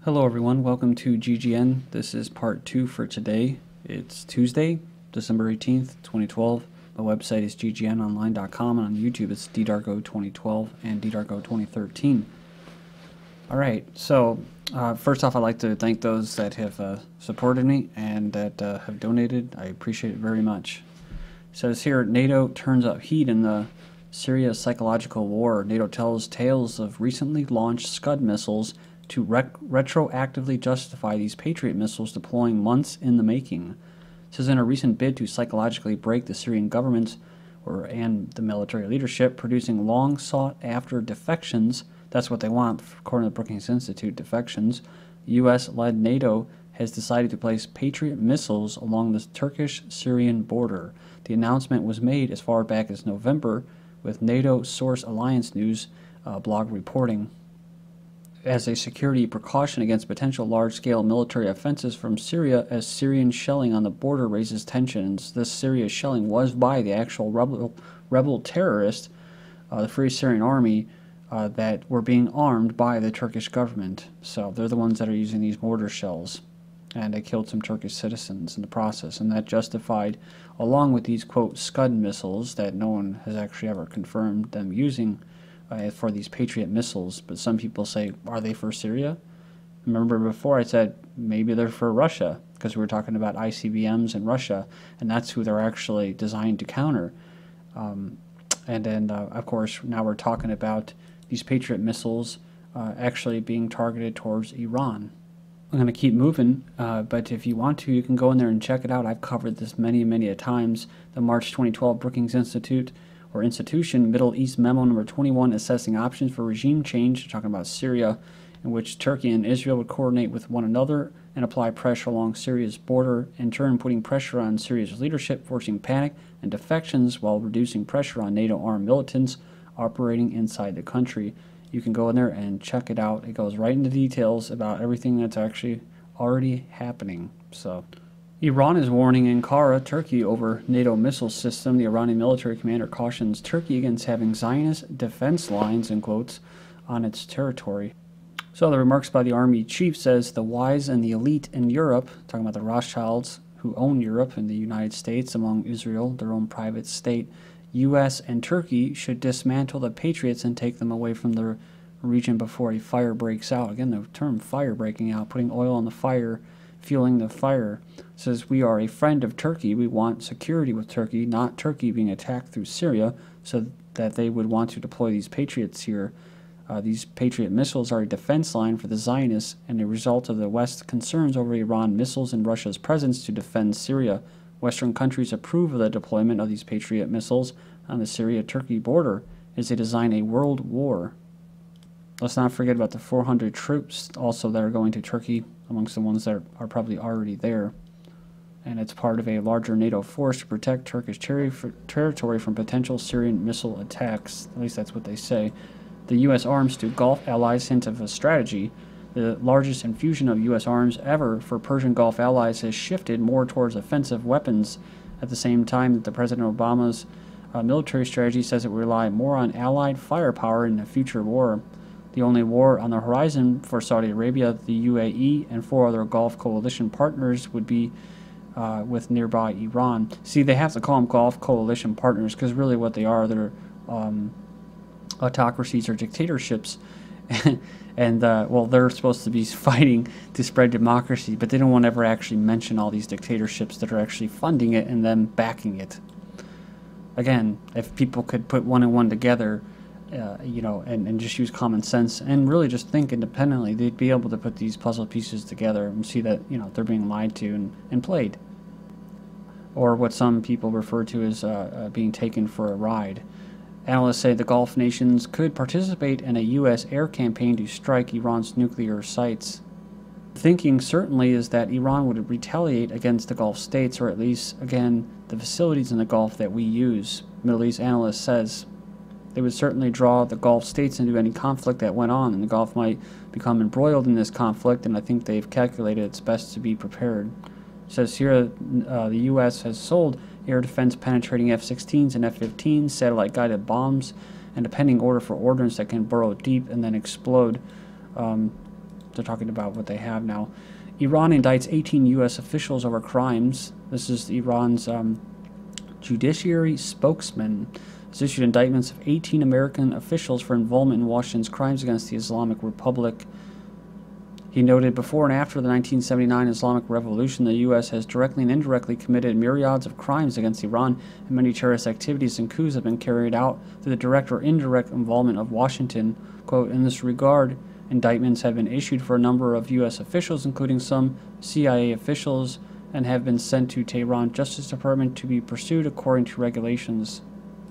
Hello everyone, welcome to GGN. This is part 2 for today. It's Tuesday, December 18th, 2012. My website is ggnonline.com, and on YouTube it's ddargo2012 and ddargo2013. Alright, so first off, I'd like to thank those that have supported me and that have donated. I appreciate it very much. It says here, NATO turns up heat in the Syria psychological war. NATO tells tales of recently launched Scud missiles to retroactively justify these Patriot missiles deploying months in the making. It says in a recent bid to psychologically break the Syrian government and the military leadership, producing long sought-after defections. That's what they want, according to the Brookings Institute, defections. U.S.-led NATO has decided to place Patriot missiles along the Turkish-Syrian border. The announcement was made as far back as November, with NATO Source Alliance News blog reporting. As a security precaution against potential large-scale military offenses from Syria, as Syrian shelling on the border raises tensions. This Syria shelling was by the actual rebel terrorists, the Free Syrian Army, that were being armed by the Turkish government. So they're the ones that are using these mortar shells, and they killed some Turkish citizens in the process, and that justified, along with these, quote, Scud missiles that no one has actually ever confirmed them using for these Patriot missiles. But some people say, are they for Syria? Remember before I said maybe they're for Russia, because we were talking about ICBMs in Russia, and that's who they're actually designed to counter. And then, of course, now we're talking about these Patriot missiles actually being targeted towards Iran. I'm going to keep moving, but if you want to, you can go in there and check it out. I've covered this many a times. The March 2012 Brookings Institution Middle East Memo number 21, assessing options for regime change, talking about Syria, in which Turkey and Israel would coordinate with one another and apply pressure along Syria's border, in turn putting pressure on Syria's leadership, forcing panic and defections while reducing pressure on NATO armed militants operating inside the country. You can go in there and check it out. It goes right into details about everything that's actually already happening. So, Iran is warning Ankara, Turkey, over NATO missile system. The Iranian military commander cautions Turkey against having Zionist defense lines, in quotes, on its territory. So the remarks by the army chief says the wise and the elite in Europe, talking about the Rothschilds who own Europe and the United States, among Israel, their own private state, U.S. and Turkey should dismantle the Patriots and take them away from the region before a fire breaks out. Again, the term fire breaking out, putting oil on the fire, fueling the fire. It says, we are a friend of Turkey. We want security with Turkey, not Turkey being attacked through Syria, so that they would want to deploy these Patriots here. These Patriot missiles are a defense line for the Zionists and a result of the West's concerns over Iran missiles and Russia's presence to defend Syria. Western countries approve of the deployment of these Patriot missiles on the Syria-Turkey border as they design a world war. Let's not forget about the 400 troops also that are going to Turkey, amongst the ones that are probably already there. And it's part of a larger NATO force to protect Turkish territory from potential Syrian missile attacks. At least that's what they say. The U.S. arms to Gulf allies hint of a strategy. The largest infusion of U.S. arms ever for Persian Gulf allies has shifted more towards offensive weapons at the same time that the President Obama's military strategy says it will rely more on allied firepower in a future war. The only war on the horizon for Saudi Arabia, the UAE, and 4 other Gulf coalition partners would be with nearby Iran. See, they have to call them Gulf coalition partners because really what they are, they're autocracies or dictatorships. And, well, they're supposed to be fighting to spread democracy, but they don't want to ever actually mention all these dictatorships that are actually funding it and then backing it. Again, if people could put one and one together, you know, and just use common sense and really just think independently, they'd be able to put these puzzle pieces together and see that, you know, they're being lied to and played. Or what some people refer to as being taken for a ride. Analysts say the Gulf nations could participate in a U.S. air campaign to strike Iran's nuclear sites. Thinking certainly is that Iran would retaliate against the Gulf states, or at least, again, the facilities in the Gulf that we use. Middle East analyst says they would certainly draw the Gulf states into any conflict that went on, and the Gulf might become embroiled in this conflict, and I think they've calculated it's best to be prepared. It says here the U.S. has sold air defense penetrating F-16s and F-15s, satellite-guided bombs, and a pending order for ordnance that can burrow deep and then explode. they're talking about what they have now. Iran indicts 18 U.S. officials over crimes. This is Iran's Judiciary spokesman has issued indictments of 18 American officials for involvement in Washington's crimes against the Islamic Republic. He noted before and after the 1979 Islamic Revolution, the U.S. has directly and indirectly committed myriads of crimes against Iran, and many terrorist activities and coups have been carried out through the direct or indirect involvement of Washington. Quote, in this regard, indictments have been issued for a number of U.S. officials, including some CIA officials, and have been sent to Tehran Justice Department to be pursued according to regulations.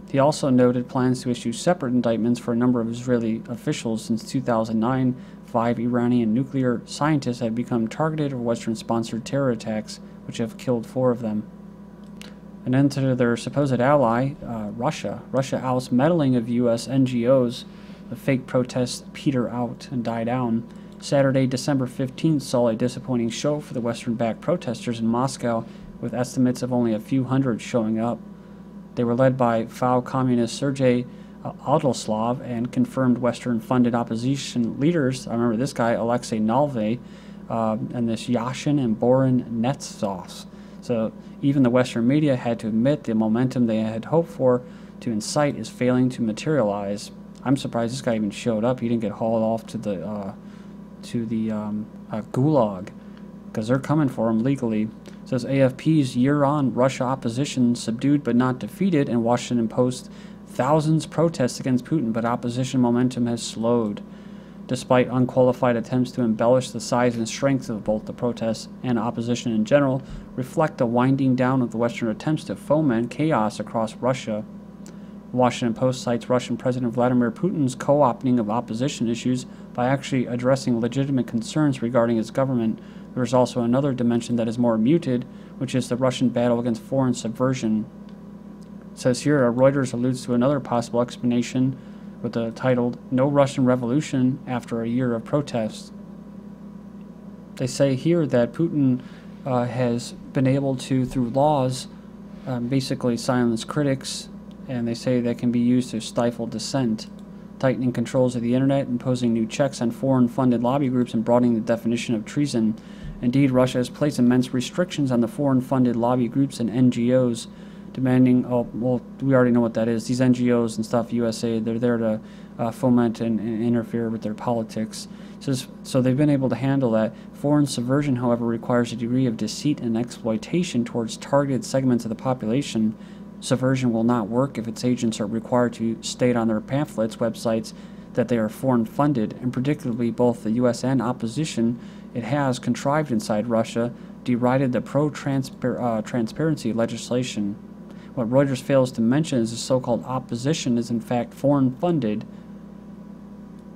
He also noted plans to issue separate indictments for a number of Israeli officials. Since 2009, 5 Iranian nuclear scientists have become targeted of Western-sponsored terror attacks, which have killed 4 of them. And then to their supposed ally, Russia. Russia ousts meddling of U.S. NGOs. The fake protests peter out and die down. Saturday, December 15th, saw a disappointing show for the Western-backed protesters in Moscow, with estimates of only a few hundred showing up. They were led by FAO communist Sergei Adelslav and confirmed Western-funded opposition leaders. I remember this guy, Alexei Navalny, and this Yashin and Boris Nemtsov. So even the Western media had to admit the momentum they had hoped for to incite is failing to materialize. I'm surprised this guy even showed up. He didn't get hauled off to the gulag, because they're coming for him legally. It says AFP's year-on Russia opposition subdued but not defeated, and Washington Post thousands protest against Putin, but opposition momentum has slowed. Despite unqualified attempts to embellish the size and strength of both the protests and opposition in general, reflect the winding down of the Western attempts to foment chaos across Russia. Washington Post cites Russian President Vladimir Putin's co-opting of opposition issues by actually addressing legitimate concerns regarding his government. There is also another dimension that is more muted, which is the Russian battle against foreign subversion. It says here, Reuters alludes to another possible explanation with the title, No Russian Revolution After a Year of Protests. They say here that Putin has been able to, through laws, basically silence critics, and they say that can be used to stifle dissent, tightening controls of the internet, imposing new checks on foreign-funded lobby groups, and broadening the definition of treason. Indeed, Russia has placed immense restrictions on the foreign-funded lobby groups and NGOs, demanding, oh, well, we already know what that is. These NGOs and stuff, USA, they're there to foment and interfere with their politics. So they've been able to handle that. Foreign subversion, however, requires a degree of deceit and exploitation towards targeted segments of the population. Subversion will not work if its agents are required to state on their pamphlets, websites, that they are foreign-funded, and particularly both the U.S. and opposition it has contrived inside Russia derided the pro-transparency legislation. What Reuters fails to mention is the so-called opposition is in fact foreign-funded.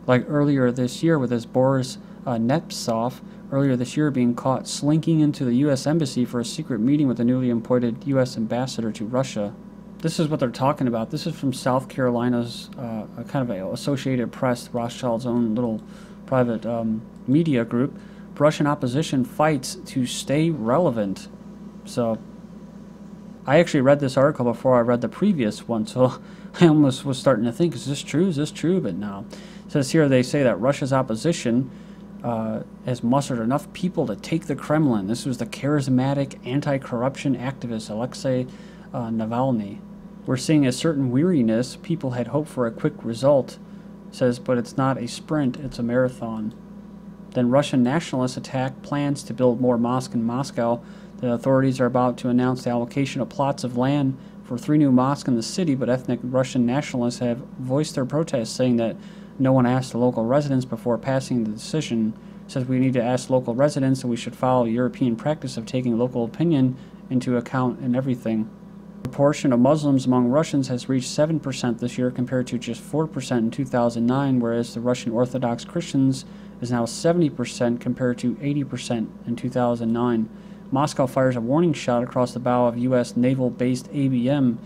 Like earlier this year with this Boris Nemtsov, earlier this year being caught slinking into the U.S. Embassy for a secret meeting with the newly appointed U.S. ambassador to Russia. This is what they're talking about. This is from South Carolina's a kind of a Associated Press, Rothschild's own little private media group. Russian opposition fights to stay relevant. So I actually read this article before I read the previous one, so I almost was starting to think, is this true? Is this true? But no. It says here they say that Russia's opposition has mustered enough people to take the Kremlin. This was the charismatic anti-corruption activist Alexei Navalny. We're seeing a certain weariness. People had hoped for a quick result. It says, but it's not a sprint, it's a marathon. Then Russian nationalists attack plans to build more mosques in Moscow. The authorities are about to announce the allocation of plots of land for 3 new mosques in the city, but ethnic Russian nationalists have voiced their protest, saying that no one asked the local residents before passing the decision. It says we need to ask local residents, and we should follow European practice of taking local opinion into account in everything. The proportion of Muslims among Russians has reached 7% this year compared to just 4% in 2009, whereas the Russian Orthodox Christians is now 70% compared to 80% in 2009. Moscow fires a warning shot across the bow of U.S. naval-based ABM.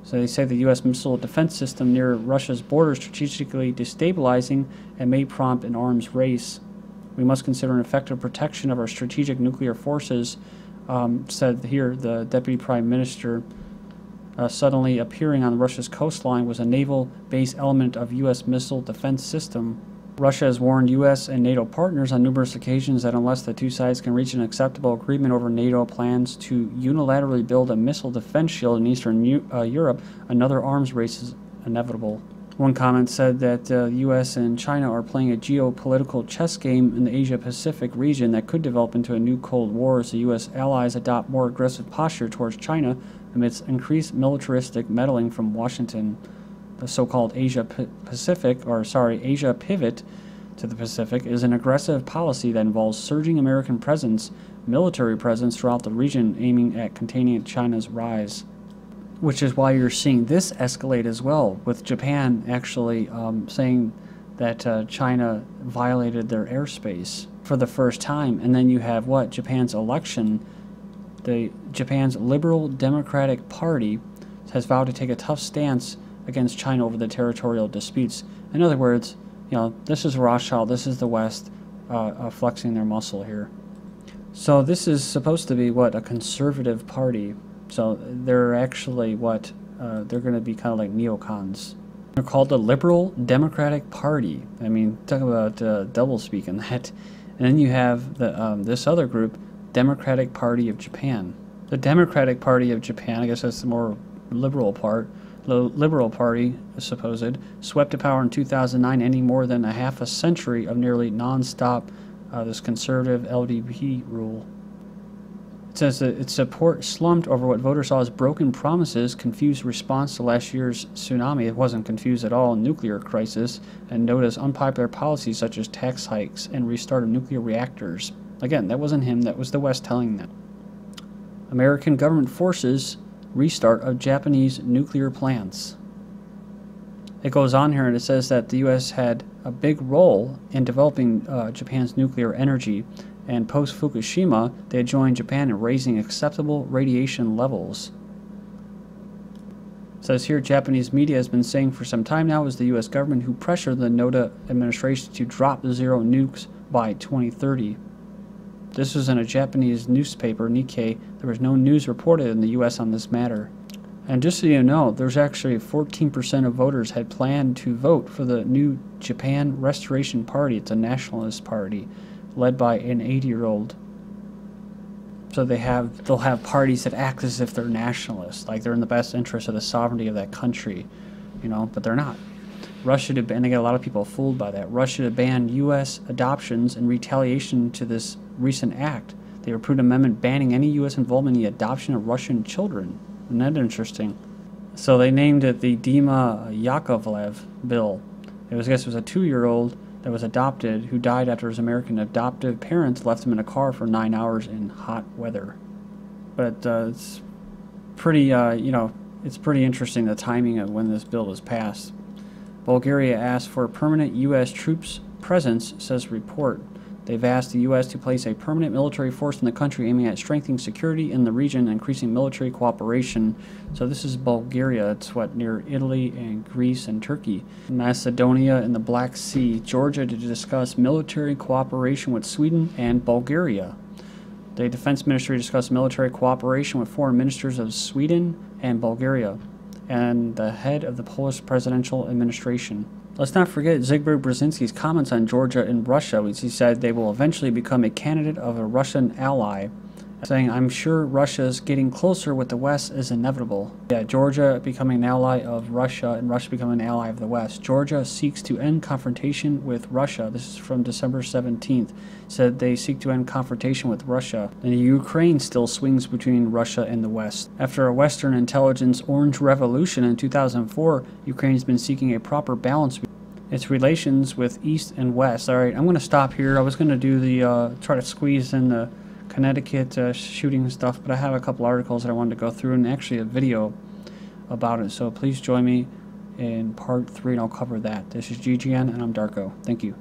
So they say the U.S. missile defense system near Russia's border strategically destabilizing and may prompt an arms race. We must consider an effective protection of our strategic nuclear forces, said here the Deputy Prime Minister. Suddenly appearing on Russia's coastline was a naval-based element of U.S. missile defense system. Russia has warned U.S. and NATO partners on numerous occasions that unless the two sides can reach an acceptable agreement over NATO plans to unilaterally build a missile defense shield in Eastern Europe, another arms race is inevitable. One comment said that the U.S. and China are playing a geopolitical chess game in the Asia-Pacific region that could develop into a new Cold War as the U.S. allies adopt more aggressive posture towards China amidst increased militaristic meddling from Washington. The so-called Asia pivot to the Pacific is an aggressive policy that involves surging American presence, military presence throughout the region, aiming at containing China's rise. Which is why you're seeing this escalate as well, with Japan actually saying that China violated their airspace for the first time. And then you have what? Japan's election. Japan's Liberal Democratic Party has vowed to take a tough stance against China over the territorial disputes. In other words, this is Rothschild, this is the West flexing their muscle here. So this is supposed to be what? A conservative party. So they're actually what? They're going to be kind of like neocons. They're called the Liberal Democratic Party. I mean, talk about doublespeak in that. And then you have this other group, Democratic Party of Japan. The Democratic Party of Japan, I guess that's the more liberal part. The Liberal Party, supposed, swept to power in 2009, ending more than a half a century of nearly non-stop this conservative LDP rule. It says that its support slumped over what voters saw as broken promises, confused response to last year's tsunami. It wasn't confused at all, nuclear crisis, and noticed unpopular policies such as tax hikes and restart of nuclear reactors. Again, that wasn't him, that was the West telling them. American government forces restart of Japanese nuclear plants. It goes on here and it says that the U.S. had a big role in developing Japan's nuclear energy, and post-Fukushima, they had joined Japan in raising acceptable radiation levels. It says here, Japanese media has been saying for some time now it was the U.S. government who pressured the Noda administration to drop the zero nukes by 2030. This was in a Japanese newspaper, Nikkei. There was no news reported in the U.S. on this matter. And just so you know, there's actually 14% of voters had planned to vote for the new Japan Restoration Party. It's a nationalist party led by an 80-year-old. So they'll have parties that act as if they're nationalists, like they're in the best interest of the sovereignty of that country, but they're not. Russia to ban, and they get a lot of people fooled by that. Russia to ban U.S. adoptions in retaliation to this recent act. They approved an amendment banning any U.S. involvement in the adoption of Russian children. Isn't that interesting? So they named it the Dima Yakovlev bill. I guess it was a 2-year-old that was adopted who died after his American adoptive parents left him in a car for 9 hours in hot weather. But it's pretty, it's pretty interesting the timing of when this bill was passed. Bulgaria asked for permanent U.S. troops presence, says report. They've asked the U.S. to place a permanent military force in the country aiming at strengthening security in the region and increasing military cooperation. So this is Bulgaria. It's near Italy and Greece and Turkey. Macedonia and the Black Sea. Georgia to discuss military cooperation with Sweden and Bulgaria. The Defense Ministry discussed military cooperation with foreign ministers of Sweden and Bulgaria and the head of the Polish presidential administration. Let's not forget Zbigniew Brzezinski's comments on Georgia and Russia, which he said they will eventually become a candidate of a Russian ally, saying, I'm sure Russia's getting closer with the West is inevitable. Yeah, Georgia becoming an ally of Russia and Russia becoming an ally of the West. Georgia seeks to end confrontation with Russia. This is from December 17th. Said they seek to end confrontation with Russia. And Ukraine still swings between Russia and the West. After a Western intelligence orange revolution in 2004, Ukraine's been seeking a proper balance between its relations with East and West. All right, I'm going to stop here. I was going to do the, try to squeeze in the Connecticut shooting stuff, but I have a couple articles that I wanted to go through and actually a video about it. So please join me in part 3 and I'll cover that. This is GGN and I'm Darko. Thank you.